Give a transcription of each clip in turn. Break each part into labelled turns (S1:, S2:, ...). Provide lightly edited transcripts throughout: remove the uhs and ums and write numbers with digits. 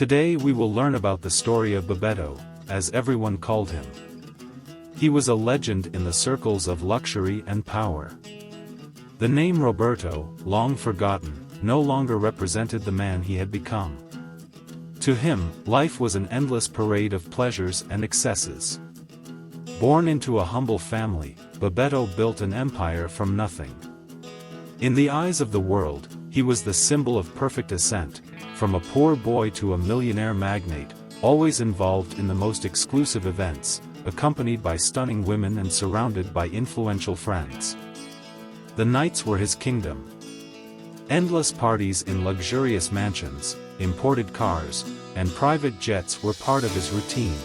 S1: Today we will learn about the story of Bebeto, as everyone called him. He was a legend in the circles of luxury and power. The name Roberto, long forgotten, no longer represented the man he had become. To him, life was an endless parade of pleasures and excesses. Born into a humble family, Bebeto built an empire from nothing. In the eyes of the world, he was the symbol of perfect ascent, from a poor boy to a millionaire magnate, always involved in the most exclusive events, accompanied by stunning women and surrounded by influential friends. The nights were his kingdom. Endless parties in luxurious mansions, imported cars, and private jets were part of his routine.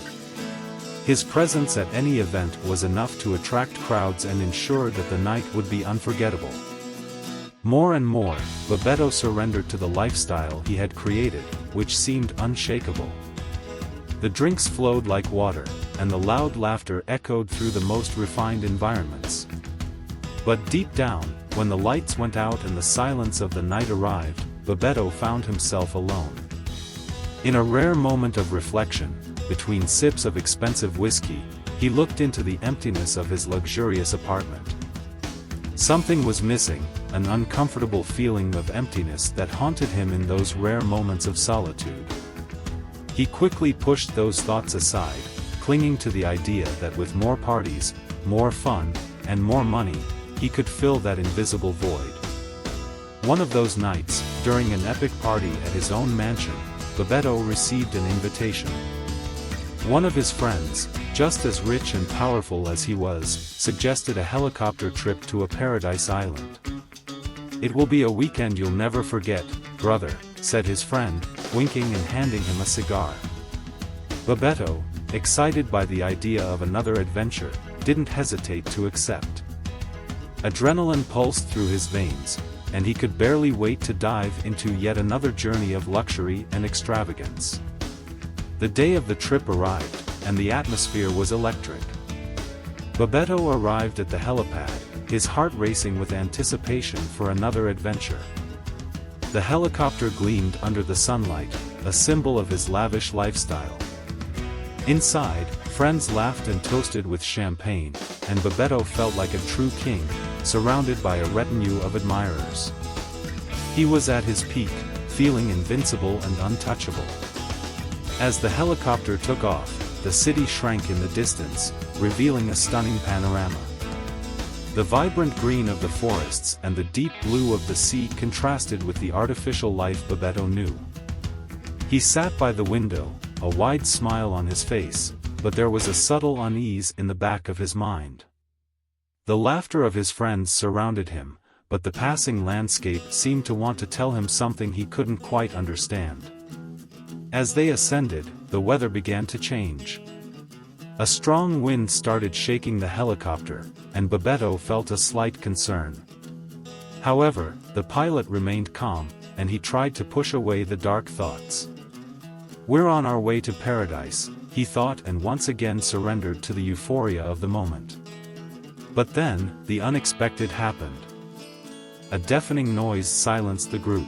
S1: His presence at any event was enough to attract crowds and ensure that the night would be unforgettable. More and more, Bebeto surrendered to the lifestyle he had created, which seemed unshakable. The drinks flowed like water, and the loud laughter echoed through the most refined environments. But deep down, when the lights went out and the silence of the night arrived, Bebeto found himself alone. In a rare moment of reflection, between sips of expensive whiskey, he looked into the emptiness of his luxurious apartment. Something was missing, an uncomfortable feeling of emptiness that haunted him in those rare moments of solitude. He quickly pushed those thoughts aside, clinging to the idea that with more parties, more fun, and more money, he could fill that invisible void. One of those nights, during an epic party at his own mansion, Bebeto received an invitation. One of his friends, just as rich and powerful as he was, suggested a helicopter trip to a paradise island. "It will be a weekend you'll never forget, brother," said his friend, winking and handing him a cigar. Bebeto, excited by the idea of another adventure, didn't hesitate to accept. Adrenaline pulsed through his veins, and he could barely wait to dive into yet another journey of luxury and extravagance. The day of the trip arrived, and the atmosphere was electric. Bebeto arrived at the helipad, his heart racing with anticipation for another adventure. The helicopter gleamed under the sunlight, a symbol of his lavish lifestyle. Inside, friends laughed and toasted with champagne, and Bebeto felt like a true king, surrounded by a retinue of admirers. He was at his peak, feeling invincible and untouchable. As the helicopter took off, the city shrank in the distance, revealing a stunning panorama. The vibrant green of the forests and the deep blue of the sea contrasted with the artificial life Bebeto knew. He sat by the window, a wide smile on his face, but there was a subtle unease in the back of his mind. The laughter of his friends surrounded him, but the passing landscape seemed to want to tell him something he couldn't quite understand. As they ascended, the weather began to change. A strong wind started shaking the helicopter, and Bebeto felt a slight concern. However, the pilot remained calm, and he tried to push away the dark thoughts. "We're on our way to paradise," he thought, and once again surrendered to the euphoria of the moment. But then, the unexpected happened. A deafening noise silenced the group.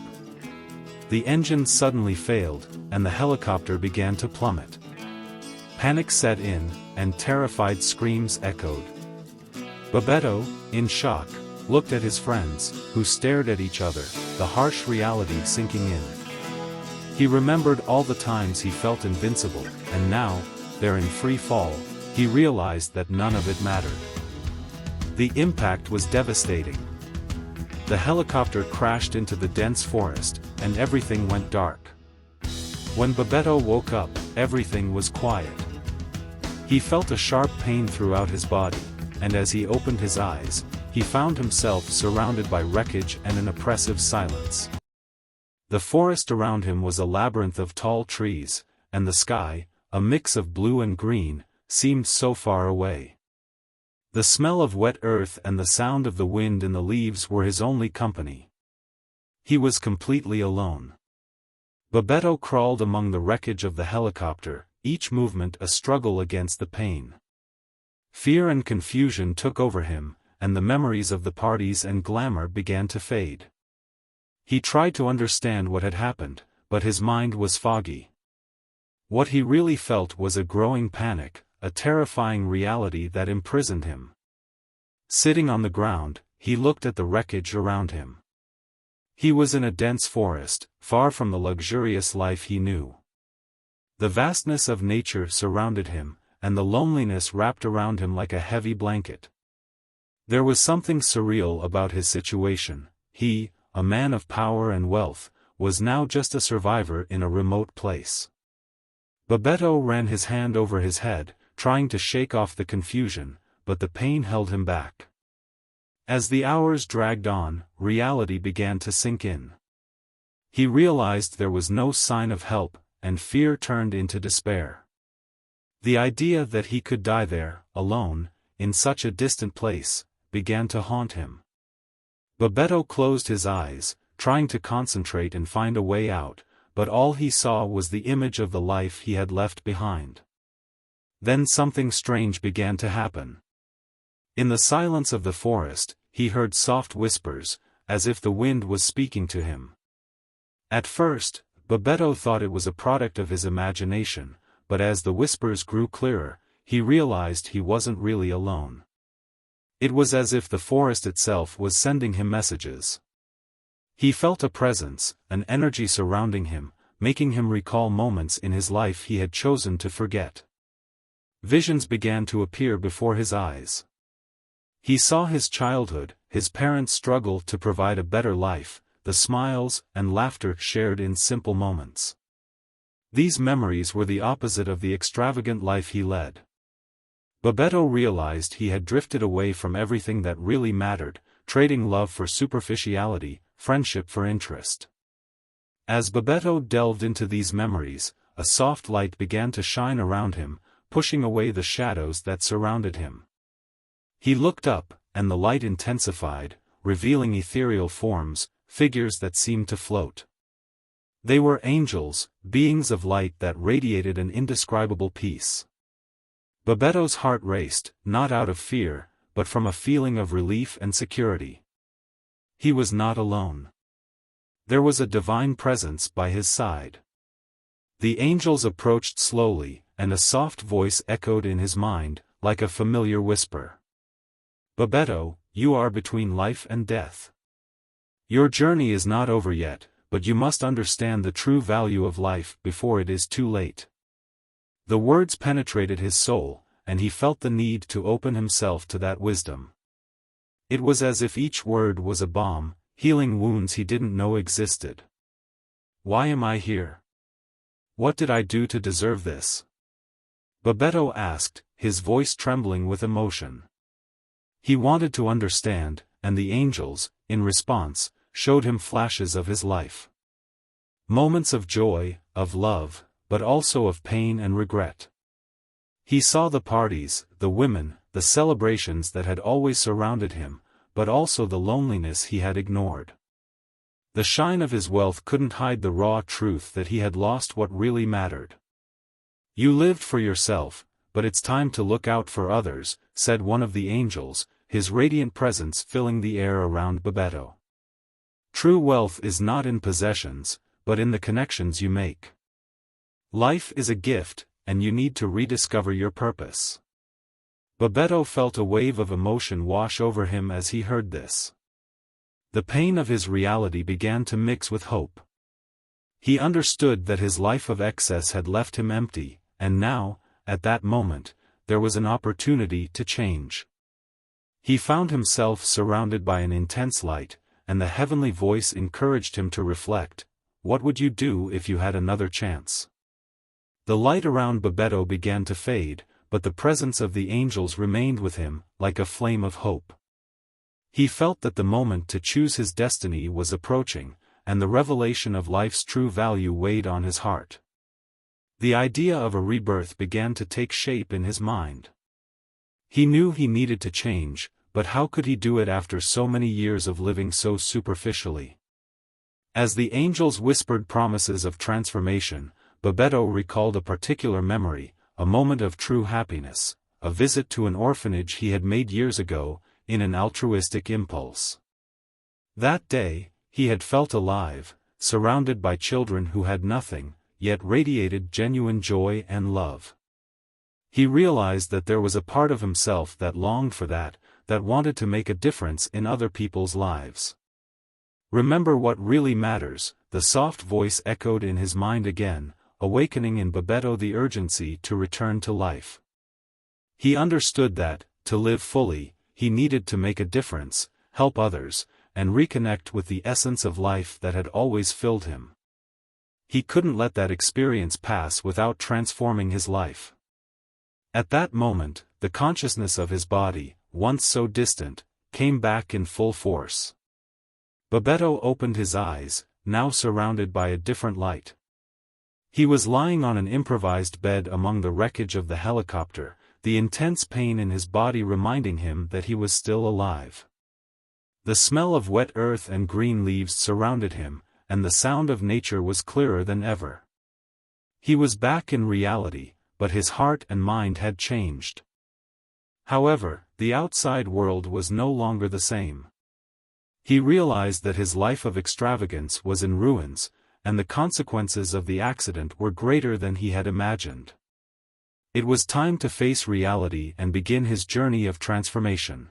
S1: The engine suddenly failed, and the helicopter began to plummet. Panic set in, and terrified screams echoed. Bebeto, in shock, looked at his friends, who stared at each other, the harsh reality sinking in. He remembered all the times he felt invincible, and now, there in free fall, he realized that none of it mattered. The impact was devastating. The helicopter crashed into the dense forest, and everything went dark. When Bebeto woke up, everything was quiet. He felt a sharp pain throughout his body, and as he opened his eyes, he found himself surrounded by wreckage and an oppressive silence. The forest around him was a labyrinth of tall trees, and the sky, a mix of blue and green, seemed so far away. The smell of wet earth and the sound of the wind in the leaves were his only company. He was completely alone. Bebeto crawled among the wreckage of the helicopter, each movement a struggle against the pain. Fear and confusion took over him, and the memories of the parties and glamour began to fade. He tried to understand what had happened, but his mind was foggy. What he really felt was a growing panic, a terrifying reality that imprisoned him. Sitting on the ground, he looked at the wreckage around him. He was in a dense forest, far from the luxurious life he knew. The vastness of nature surrounded him, and the loneliness wrapped around him like a heavy blanket. There was something surreal about his situation. He, a man of power and wealth, was now just a survivor in a remote place. Bebeto ran his hand over his head, trying to shake off the confusion, but the pain held him back. As the hours dragged on, reality began to sink in. He realized there was no sign of help, and fear turned into despair. The idea that he could die there, alone, in such a distant place, began to haunt him. Bebeto closed his eyes, trying to concentrate and find a way out, but all he saw was the image of the life he had left behind. Then something strange began to happen. In the silence of the forest, he heard soft whispers, as if the wind was speaking to him. At first, Bebeto thought it was a product of his imagination, but as the whispers grew clearer, he realized he wasn't really alone. It was as if the forest itself was sending him messages. He felt a presence, an energy surrounding him, making him recall moments in his life he had chosen to forget. Visions began to appear before his eyes. He saw his childhood, his parents' struggle to provide a better life, the smiles and laughter shared in simple moments. These memories were the opposite of the extravagant life he led. Bebeto realized he had drifted away from everything that really mattered, trading love for superficiality, friendship for interest. As Bebeto delved into these memories, a soft light began to shine around him, pushing away the shadows that surrounded him. He looked up, and the light intensified, revealing ethereal forms, figures that seemed to float. They were angels, beings of light that radiated an indescribable peace. Bebeto's heart raced, not out of fear, but from a feeling of relief and security. He was not alone. There was a divine presence by his side. The angels approached slowly, and a soft voice echoed in his mind, like a familiar whisper. Bebeto, you are between life and death. Your journey is not over yet, but you must understand the true value of life before it is too late. The words penetrated his soul, and he felt the need to open himself to that wisdom. It was as if each word was a balm, healing wounds he didn't know existed. Why am I here? What did I do to deserve this? Bebeto asked, his voice trembling with emotion. He wanted to understand, and the angels, in response, showed him flashes of his life. Moments of joy, of love, but also of pain and regret. He saw the parties, the women, the celebrations that had always surrounded him, but also the loneliness he had ignored. The shine of his wealth couldn't hide the raw truth that he had lost what really mattered. You lived for yourself, but it's time to look out for others, said one of the angels, his radiant presence filling the air around Bebeto. True wealth is not in possessions, but in the connections you make. Life is a gift, and you need to rediscover your purpose. Bebeto felt a wave of emotion wash over him as he heard this. The pain of his reality began to mix with hope. He understood that his life of excess had left him empty, and now, at that moment, there was an opportunity to change. He found himself surrounded by an intense light, and the heavenly voice encouraged him to reflect, what would you do if you had another chance? The light around Bebeto began to fade, but the presence of the angels remained with him, like a flame of hope. He felt that the moment to choose his destiny was approaching, and the revelation of life's true value weighed on his heart. The idea of a rebirth began to take shape in his mind. He knew he needed to change, but how could he do it after so many years of living so superficially? As the angels whispered promises of transformation, Bebeto recalled a particular memory, a moment of true happiness, a visit to an orphanage he had made years ago, in an altruistic impulse. That day, he had felt alive, surrounded by children who had nothing, yet radiated genuine joy and love. He realized that there was a part of himself that longed for that wanted to make a difference in other people's lives. "Remember what really matters," the soft voice echoed in his mind again, awakening in Bebeto the urgency to return to life. He understood that, to live fully, he needed to make a difference, help others, and reconnect with the essence of life that had always filled him. He couldn't let that experience pass without transforming his life. At that moment, the consciousness of his body, once so distant, came back in full force. Bebeto opened his eyes, now surrounded by a different light. He was lying on an improvised bed among the wreckage of the helicopter, the intense pain in his body reminding him that he was still alive. The smell of wet earth and green leaves surrounded him, and the sound of nature was clearer than ever. He was back in reality, but his heart and mind had changed. However, the outside world was no longer the same. He realized that his life of extravagance was in ruins, and the consequences of the accident were greater than he had imagined. It was time to face reality and begin his journey of transformation.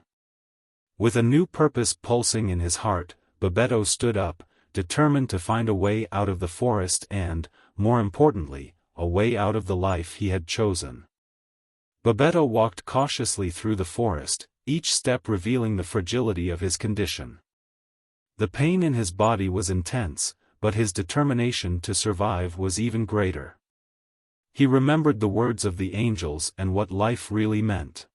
S1: With a new purpose pulsing in his heart, Bebeto stood up, determined to find a way out of the forest and, more importantly, a way out of the life he had chosen. Bebeto walked cautiously through the forest, each step revealing the fragility of his condition. The pain in his body was intense, but his determination to survive was even greater. He remembered the words of the angels and what life really meant.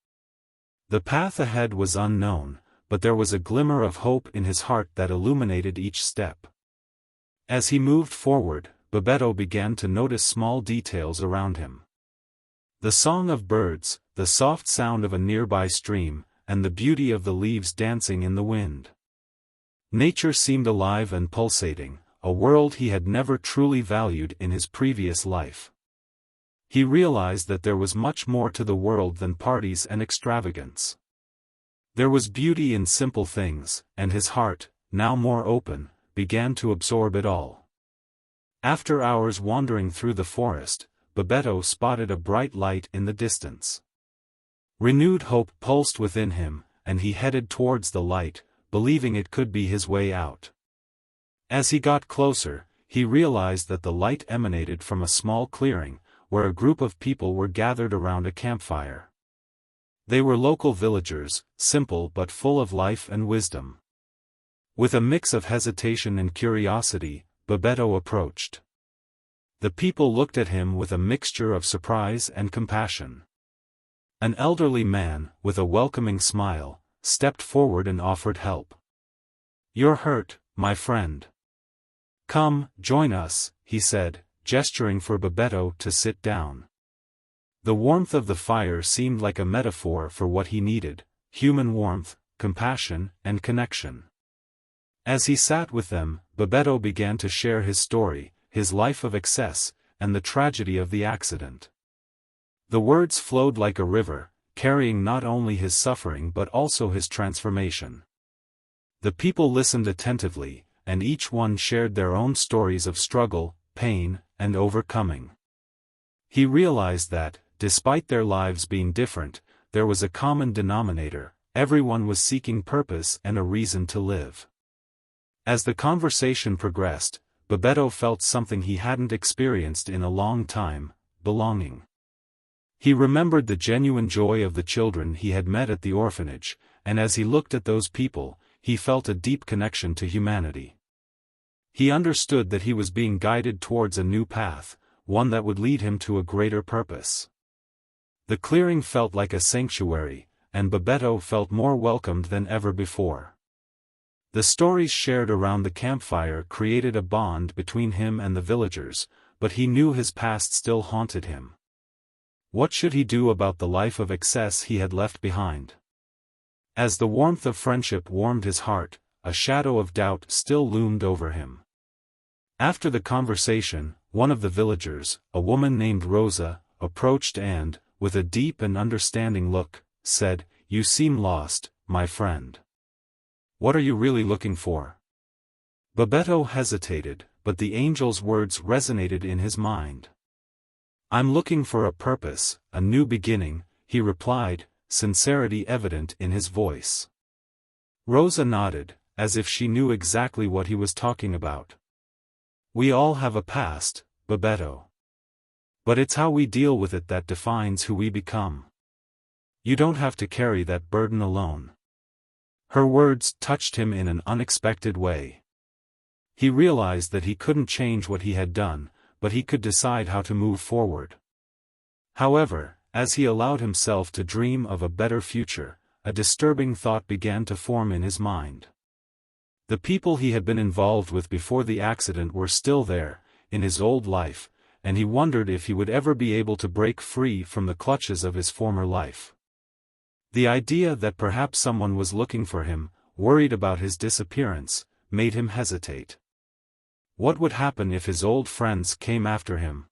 S1: The path ahead was unknown, but there was a glimmer of hope in his heart that illuminated each step. As he moved forward, Bebeto began to notice small details around him. The song of birds, the soft sound of a nearby stream, and the beauty of the leaves dancing in the wind. Nature seemed alive and pulsating, a world he had never truly valued in his previous life. He realized that there was much more to the world than parties and extravagance. There was beauty in simple things, and his heart, now more open, began to absorb it all. After hours wandering through the forest, Bebeto spotted a bright light in the distance. Renewed hope pulsed within him, and he headed towards the light, believing it could be his way out. As he got closer, he realized that the light emanated from a small clearing, where a group of people were gathered around a campfire. They were local villagers, simple but full of life and wisdom. With a mix of hesitation and curiosity, Bebeto approached. The people looked at him with a mixture of surprise and compassion. An elderly man, with a welcoming smile, stepped forward and offered help. "You're hurt, my friend. Come, join us," he said, gesturing for Bebeto to sit down. The warmth of the fire seemed like a metaphor for what he needed: human warmth, compassion, and connection. As he sat with them, Bebeto began to share his story, his life of excess, and the tragedy of the accident. The words flowed like a river, carrying not only his suffering but also his transformation. The people listened attentively, and each one shared their own stories of struggle, pain, and overcoming. He realized that, despite their lives being different, there was a common denominator: everyone was seeking purpose and a reason to live. As the conversation progressed, Bebeto felt something he hadn't experienced in a long time: belonging. He remembered the genuine joy of the children he had met at the orphanage, and as he looked at those people, he felt a deep connection to humanity. He understood that he was being guided towards a new path, one that would lead him to a greater purpose. The clearing felt like a sanctuary, and Bebeto felt more welcomed than ever before. The stories shared around the campfire created a bond between him and the villagers, but he knew his past still haunted him. What should he do about the life of excess he had left behind? As the warmth of friendship warmed his heart, a shadow of doubt still loomed over him. After the conversation, one of the villagers, a woman named Rosa, approached and, with a deep and understanding look, said, "You seem lost, my friend. What are you really looking for?" Bebeto hesitated, but the angel's words resonated in his mind. "I'm looking for a purpose, a new beginning," he replied, sincerity evident in his voice. Rosa nodded, as if she knew exactly what he was talking about. "We all have a past, Bebeto. But it's how we deal with it that defines who we become. You don't have to carry that burden alone." Her words touched him in an unexpected way. He realized that he couldn't change what he had done, but he could decide how to move forward. However, as he allowed himself to dream of a better future, a disturbing thought began to form in his mind. The people he had been involved with before the accident were still there, in his old life, and he wondered if he would ever be able to break free from the clutches of his former life. The idea that perhaps someone was looking for him, worried about his disappearance, made him hesitate. What would happen if his old friends came after him?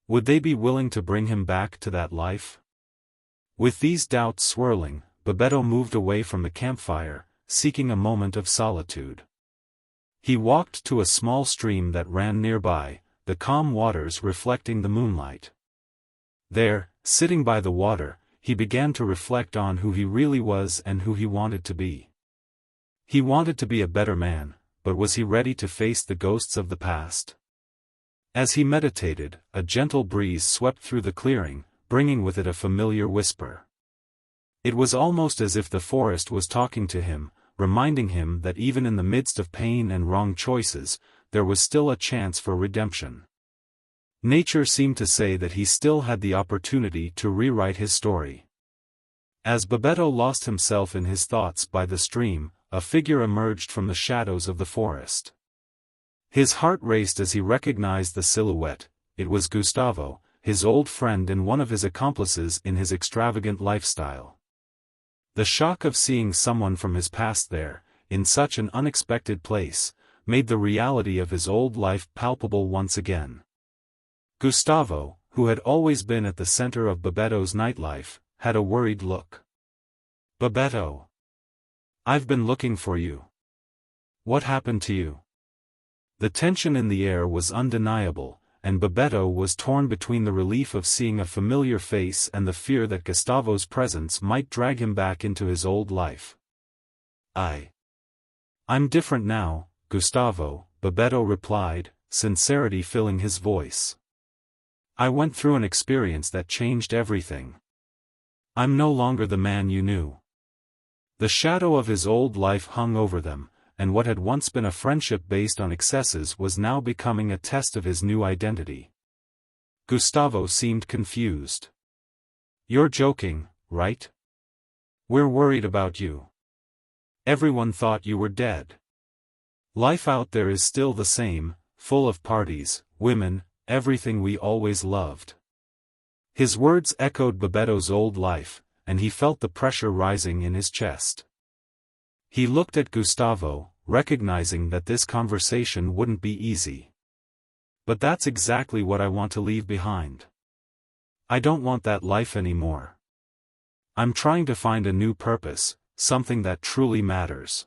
S1: Would they be willing to bring him back to that life? With these doubts swirling, Bebeto moved away from the campfire, seeking a moment of solitude. He walked to a small stream that ran nearby, the calm waters reflecting the moonlight. There, sitting by the water, he began to reflect on who he really was and who he wanted to be. He wanted to be a better man, but was he ready to face the ghosts of the past? As he meditated, a gentle breeze swept through the clearing, bringing with it a familiar whisper. It was almost as if the forest was talking to him, reminding him that even in the midst of pain and wrong choices, there was still a chance for redemption. Nature seemed to say that he still had the opportunity to rewrite his story. As Bebeto lost himself in his thoughts by the stream, a figure emerged from the shadows of the forest. His heart raced as he recognized the silhouette. It was Gustavo, his old friend and one of his accomplices in his extravagant lifestyle. The shock of seeing someone from his past there, in such an unexpected place, made the reality of his old life palpable once again. Gustavo, who had always been at the center of Bebeto's nightlife, had a worried look. "Bebeto. I've been looking for you. What happened to you?" The tension in the air was undeniable, and Bebeto was torn between the relief of seeing a familiar face and the fear that Gustavo's presence might drag him back into his old life. I'm different now, Gustavo," Bebeto replied, sincerity filling his voice. "I went through an experience that changed everything. I'm no longer the man you knew." The shadow of his old life hung over them, and what had once been a friendship based on excesses was now becoming a test of his new identity. Gustavo seemed confused. "You're joking, right? We're worried about you. Everyone thought you were dead. Life out there is still the same, full of parties, women, everything we always loved." His words echoed Bebeto's old life, and he felt the pressure rising in his chest. He looked at Gustavo, recognizing that this conversation wouldn't be easy. "But that's exactly what I want to leave behind. I don't want that life anymore. I'm trying to find a new purpose, something that truly matters."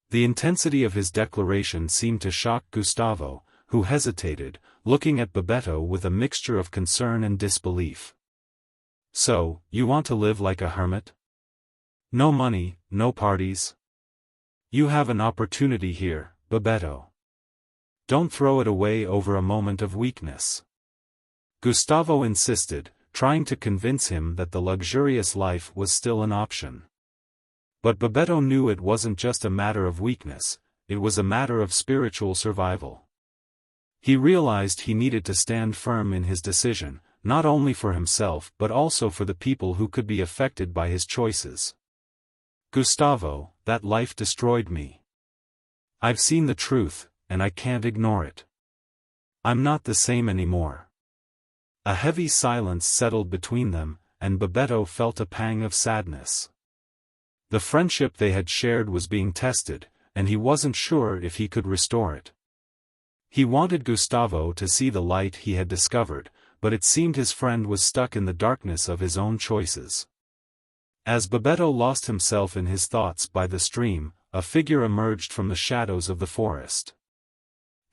S1: The intensity of his declaration seemed to shock Gustavo, who hesitated, looking at Bebeto with a mixture of concern and disbelief. "So, you want to live like a hermit? No money, no parties? You have an opportunity here, Bebeto. Don't throw it away over a moment of weakness." Gustavo insisted, trying to convince him that the luxurious life was still an option. But Bebeto knew it wasn't just a matter of weakness, it was a matter of spiritual survival. He realized he needed to stand firm in his decision, not only for himself but also for the people who could be affected by his choices. "Gustavo, that life destroyed me. I've seen the truth, and I can't ignore it. I'm not the same anymore." A heavy silence settled between them, and Bebeto felt a pang of sadness. The friendship they had shared was being tested, and he wasn't sure if he could restore it. He wanted Gustavo to see the light he had discovered, but it seemed his friend was stuck in the darkness of his own choices. As Bebeto lost himself in his thoughts by the stream, a figure emerged from the shadows of the forest.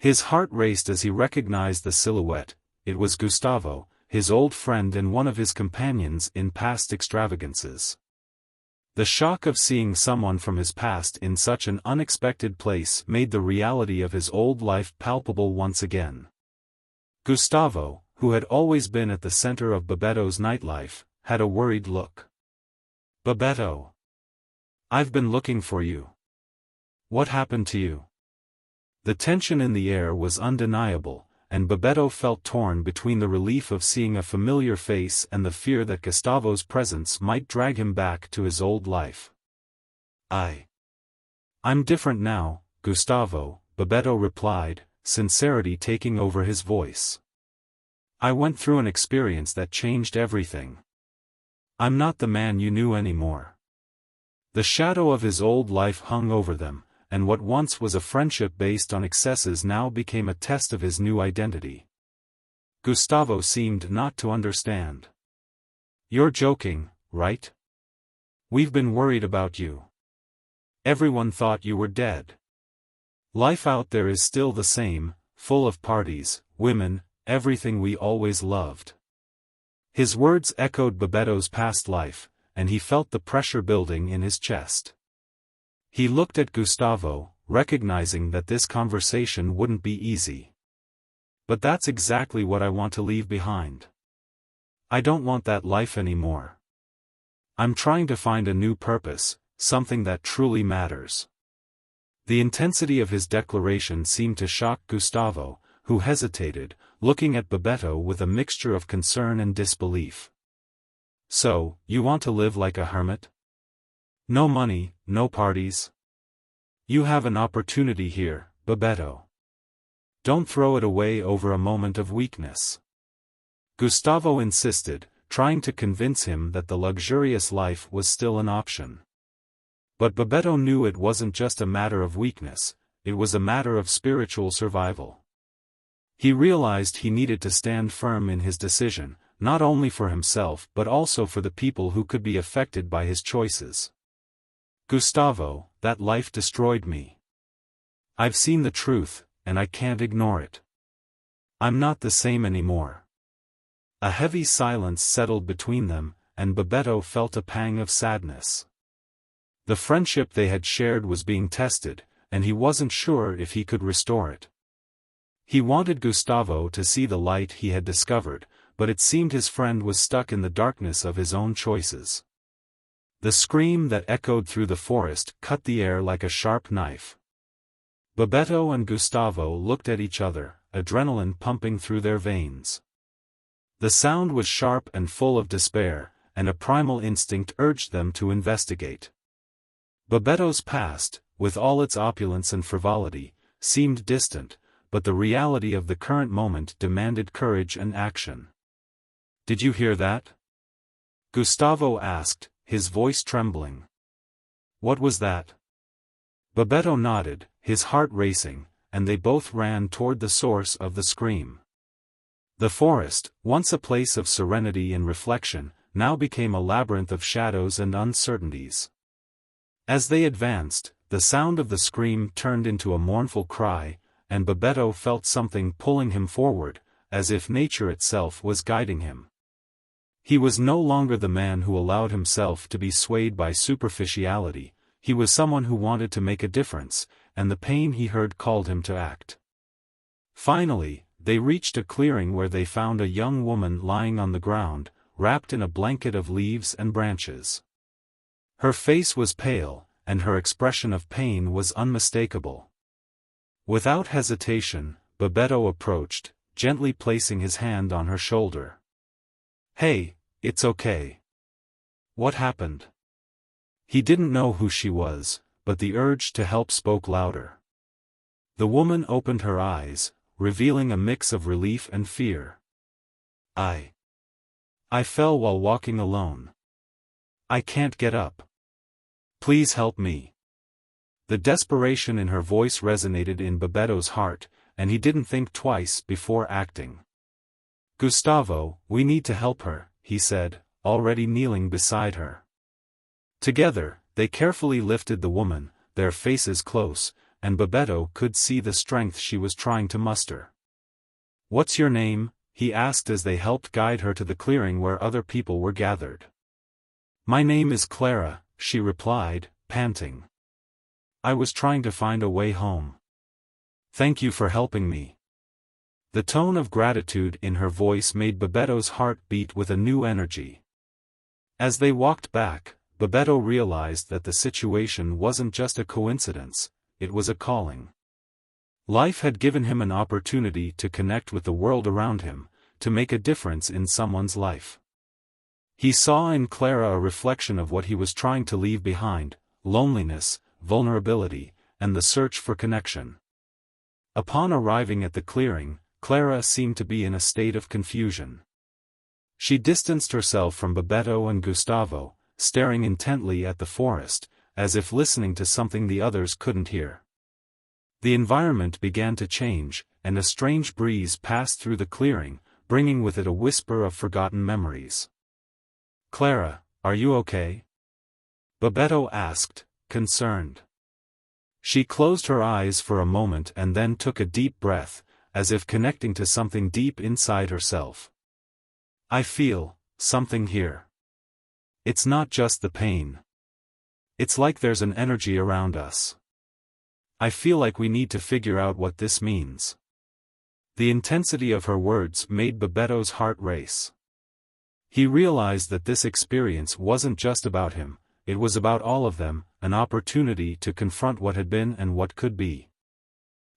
S1: His heart raced as he recognized the silhouette. It was Gustavo, his old friend and one of his companions in past extravagances. The shock of seeing someone from his past in such an unexpected place made the reality of his old life palpable once again. Gustavo, who had always been at the center of Bebeto's nightlife, had a worried look. "Bebeto. I've been looking for you. What happened to you?" The tension in the air was undeniable, and Bebeto felt torn between the relief of seeing a familiar face and the fear that Gustavo's presence might drag him back to his old life. I'm different now, Gustavo," Bebeto replied, sincerity taking over his voice. "I went through an experience that changed everything. I'm not the man you knew anymore." The shadow of his old life hung over them, and what once was a friendship based on excesses now became a test of his new identity. Gustavo seemed not to understand. "You're joking, right? We've been worried about you. Everyone thought you were dead. Life out there is still the same, full of parties, women, everything we always loved." His words echoed Bebeto's past life, and he felt the pressure building in his chest. He looked at Gustavo, recognizing that this conversation wouldn't be easy. "But that's exactly what I want to leave behind. I don't want that life anymore. I'm trying to find a new purpose, something that truly matters." The intensity of his declaration seemed to shock Gustavo, who hesitated, looking at Bebeto with a mixture of concern and disbelief. "So, you want to live like a hermit? No money, no parties? You have an opportunity here, Bebeto. Don't throw it away over a moment of weakness." Gustavo insisted, trying to convince him that the luxurious life was still an option. But Bebeto knew it wasn't just a matter of weakness, it was a matter of spiritual survival. He realized he needed to stand firm in his decision, not only for himself but also for the people who could be affected by his choices. "Gustavo, that life destroyed me. I've seen the truth, and I can't ignore it. I'm not the same anymore." A heavy silence settled between them, and Bebeto felt a pang of sadness. The friendship they had shared was being tested, and he wasn't sure if he could restore it. He wanted Gustavo to see the light he had discovered, but it seemed his friend was stuck in the darkness of his own choices. The scream that echoed through the forest cut the air like a sharp knife. Bebeto and Gustavo looked at each other, adrenaline pumping through their veins. The sound was sharp and full of despair, and a primal instinct urged them to investigate. Bebeto's past, with all its opulence and frivolity, seemed distant, but the reality of the current moment demanded courage and action. "Did you hear that?" Gustavo asked, his voice trembling. "What was that?" Bebeto nodded, his heart racing, and they both ran toward the source of the scream. The forest, once a place of serenity and reflection, now became a labyrinth of shadows and uncertainties. As they advanced, the sound of the scream turned into a mournful cry, and Bebeto felt something pulling him forward, as if nature itself was guiding him. He was no longer the man who allowed himself to be swayed by superficiality, he was someone who wanted to make a difference, and the pain he heard called him to act. Finally, they reached a clearing where they found a young woman lying on the ground, wrapped in a blanket of leaves and branches. Her face was pale, and her expression of pain was unmistakable. Without hesitation, Bebeto approached, gently placing his hand on her shoulder. "Hey, it's okay. What happened?" He didn't know who she was, but the urge to help spoke louder. The woman opened her eyes, revealing a mix of relief and fear. I fell while walking alone. I can't get up. Please help me." The desperation in her voice resonated in Bebeto's heart, and he didn't think twice before acting. "Gustavo, we need to help her," he said, already kneeling beside her. Together, they carefully lifted the woman, their faces close, and Bebeto could see the strength she was trying to muster. "What's your name?" he asked as they helped guide her to the clearing where other people were gathered. "My name is Clara," she replied, panting. "I was trying to find a way home. Thank you for helping me." The tone of gratitude in her voice made Bebeto's heart beat with a new energy. As they walked back, Bebeto realized that the situation wasn't just a coincidence, it was a calling. Life had given him an opportunity to connect with the world around him, to make a difference in someone's life. He saw in Clara a reflection of what he was trying to leave behind: loneliness, vulnerability, and the search for connection. Upon arriving at the clearing, Clara seemed to be in a state of confusion. She distanced herself from Bebeto and Gustavo, staring intently at the forest, as if listening to something the others couldn't hear. The environment began to change, and a strange breeze passed through the clearing, bringing with it a whisper of forgotten memories. "Clara, are you okay?" Bebeto asked, concerned. She closed her eyes for a moment and then took a deep breath, as if connecting to something deep inside herself. "I feel something here. It's not just the pain. It's like there's an energy around us. I feel like we need to figure out what this means." The intensity of her words made Bebeto's heart race. He realized that this experience wasn't just about him, it was about all of them, an opportunity to confront what had been and what could be.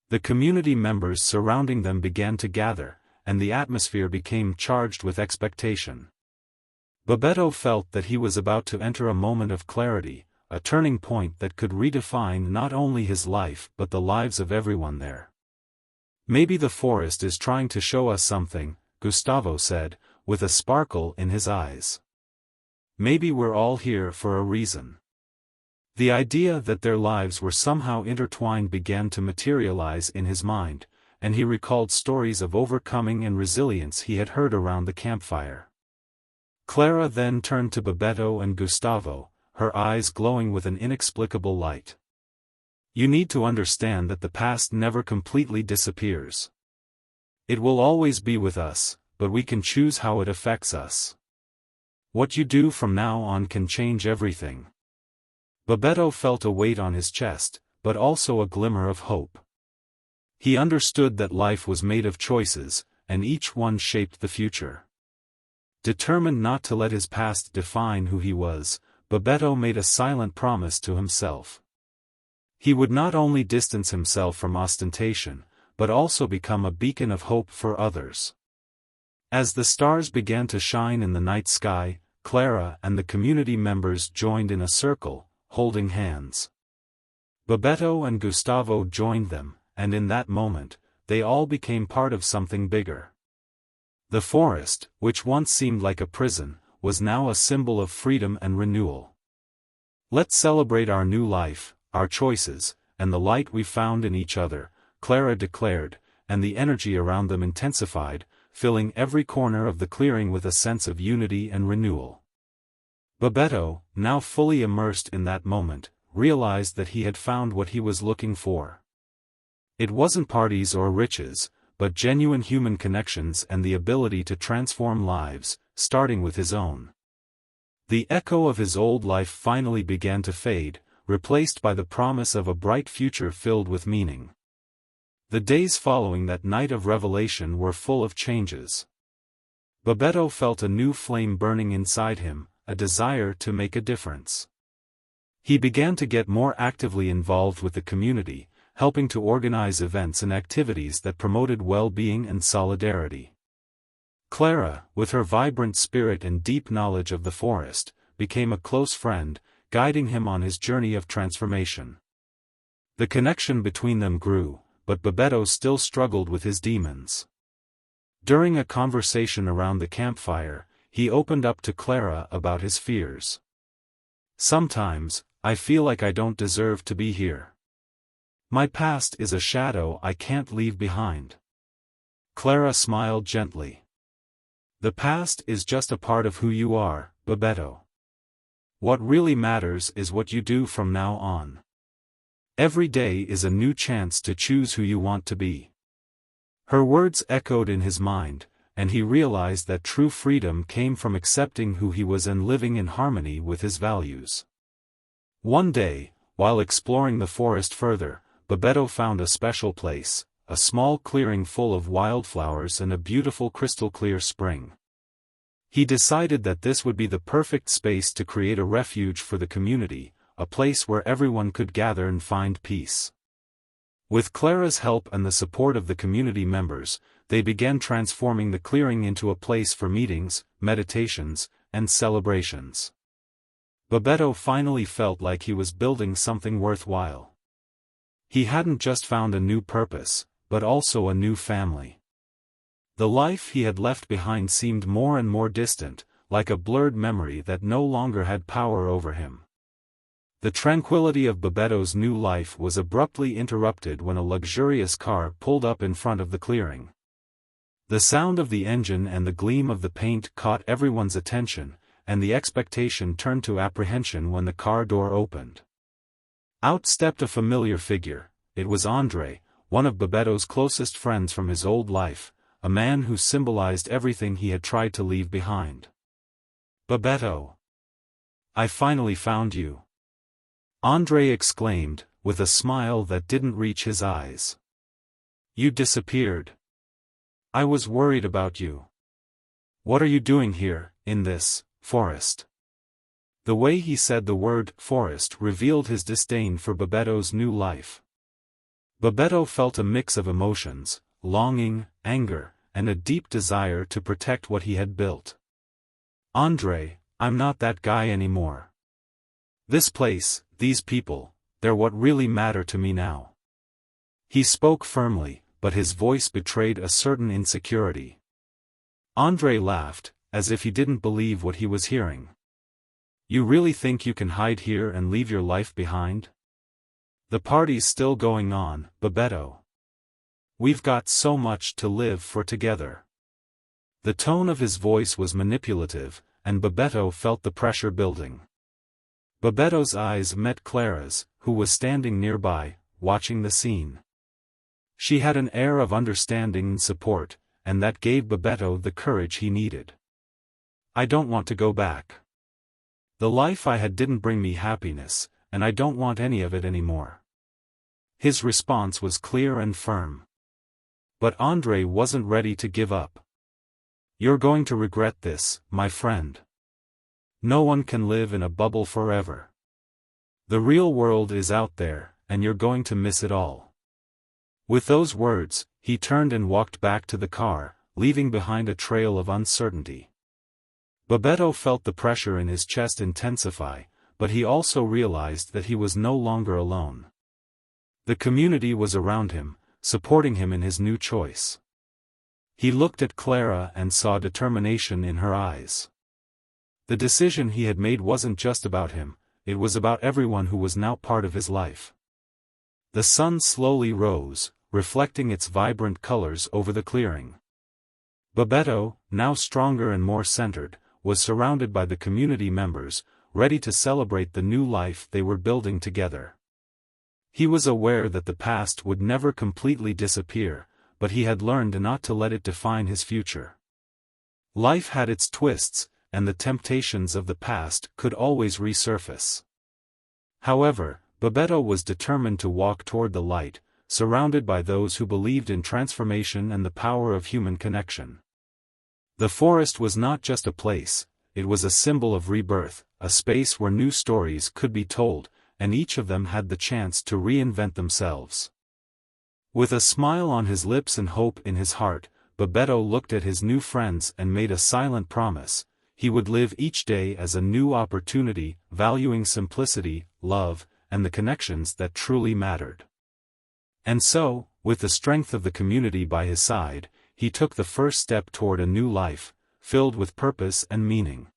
S1: The community members surrounding them began to gather, and the atmosphere became charged with expectation. Bebeto felt that he was about to enter a moment of clarity, a turning point that could redefine not only his life but the lives of everyone there. "Maybe the forest is trying to show us something," Gustavo said, with a sparkle in his eyes. "Maybe we're all here for a reason." The idea that their lives were somehow intertwined began to materialize in his mind, and he recalled stories of overcoming and resilience he had heard around the campfire. Clara then turned to Bebeto and Gustavo, her eyes glowing with an inexplicable light. "You need to understand that the past never completely disappears. It will always be with us, but we can choose how it affects us. What you do from now on can change everything." Bebeto felt a weight on his chest, but also a glimmer of hope. He understood that life was made of choices, and each one shaped the future. Determined not to let his past define who he was, Bebeto made a silent promise to himself. He would not only distance himself from ostentation, but also become a beacon of hope for others. As the stars began to shine in the night sky, Clara and the community members joined in a circle, holding hands. Bebeto and Gustavo joined them, and in that moment, they all became part of something bigger. The forest, which once seemed like a prison, was now a symbol of freedom and renewal. "Let's celebrate our new life, our choices, and the light we found in each other," Clara declared, and the energy around them intensified, filling every corner of the clearing with a sense of unity and renewal. Bebeto, now fully immersed in that moment, realized that he had found what he was looking for. It wasn't parties or riches, but genuine human connections and the ability to transform lives, starting with his own. The echo of his old life finally began to fade, replaced by the promise of a bright future filled with meaning. The days following that night of revelation were full of changes. Bebeto felt a new flame burning inside him, a desire to make a difference. He began to get more actively involved with the community, helping to organize events and activities that promoted well-being and solidarity. Clara, with her vibrant spirit and deep knowledge of the forest, became a close friend, guiding him on his journey of transformation. The connection between them grew, but Bebeto still struggled with his demons. During a conversation around the campfire, he opened up to Clara about his fears. "Sometimes, I feel like I don't deserve to be here. My past is a shadow I can't leave behind." Clara smiled gently. "The past is just a part of who you are, Bebeto. What really matters is what you do from now on." Every day is a new chance to choose who you want to be. Her words echoed in his mind, and he realized that true freedom came from accepting who he was and living in harmony with his values. One day, while exploring the forest further, Bebeto found a special place, a small clearing full of wildflowers and a beautiful crystal-clear spring. He decided that this would be the perfect space to create a refuge for the community, a place where everyone could gather and find peace. With Clara's help and the support of the community members, they began transforming the clearing into a place for meetings, meditations, and celebrations. Bebeto finally felt like he was building something worthwhile. He hadn't just found a new purpose, but also a new family. The life he had left behind seemed more and more distant, like a blurred memory that no longer had power over him. The tranquility of Bebeto's new life was abruptly interrupted when a luxurious car pulled up in front of the clearing. The sound of the engine and the gleam of the paint caught everyone's attention, and the expectation turned to apprehension when the car door opened. Out stepped a familiar figure. It was Andre, one of Bebeto's closest friends from his old life, a man who symbolized everything he had tried to leave behind. "Bebeto! I finally found you!" Andre exclaimed, with a smile that didn't reach his eyes. "You disappeared. I was worried about you. What are you doing here, in this forest?" The way he said the word forest revealed his disdain for Bebeto's new life. Bebeto felt a mix of emotions, longing, anger, and a deep desire to protect what he had built. "Andre, I'm not that guy anymore. This place, these people, they're what really matter to me now." He spoke firmly, but his voice betrayed a certain insecurity. Andre laughed, as if he didn't believe what he was hearing. "You really think you can hide here and leave your life behind? The party's still going on, Bebeto. We've got so much to live for together." The tone of his voice was manipulative, and Bebeto felt the pressure building. Bebeto's eyes met Clara's, who was standing nearby, watching the scene. She had an air of understanding and support, and that gave Bebeto the courage he needed. "I don't want to go back. The life I had didn't bring me happiness, and I don't want any of it anymore." His response was clear and firm. But Andre wasn't ready to give up. "You're going to regret this, my friend. No one can live in a bubble forever. The real world is out there, and you're going to miss it all." With those words, he turned and walked back to the car, leaving behind a trail of uncertainty. Bebeto felt the pressure in his chest intensify, but he also realized that he was no longer alone. The community was around him, supporting him in his new choice. He looked at Clara and saw determination in her eyes. The decision he had made wasn't just about him, it was about everyone who was now part of his life. The sun slowly rose, reflecting its vibrant colors over the clearing. Bebeto, now stronger and more centered, was surrounded by the community members, ready to celebrate the new life they were building together. He was aware that the past would never completely disappear, but he had learned not to let it define his future. Life had its twists, and the temptations of the past could always resurface. However, Bebeto was determined to walk toward the light, surrounded by those who believed in transformation and the power of human connection. The forest was not just a place, it was a symbol of rebirth, a space where new stories could be told, and each of them had the chance to reinvent themselves. With a smile on his lips and hope in his heart, Bebeto looked at his new friends and made a silent promise: he would live each day as a new opportunity, valuing simplicity, love, and the connections that truly mattered. And so, with the strength of the community by his side, he took the first step toward a new life, filled with purpose and meaning.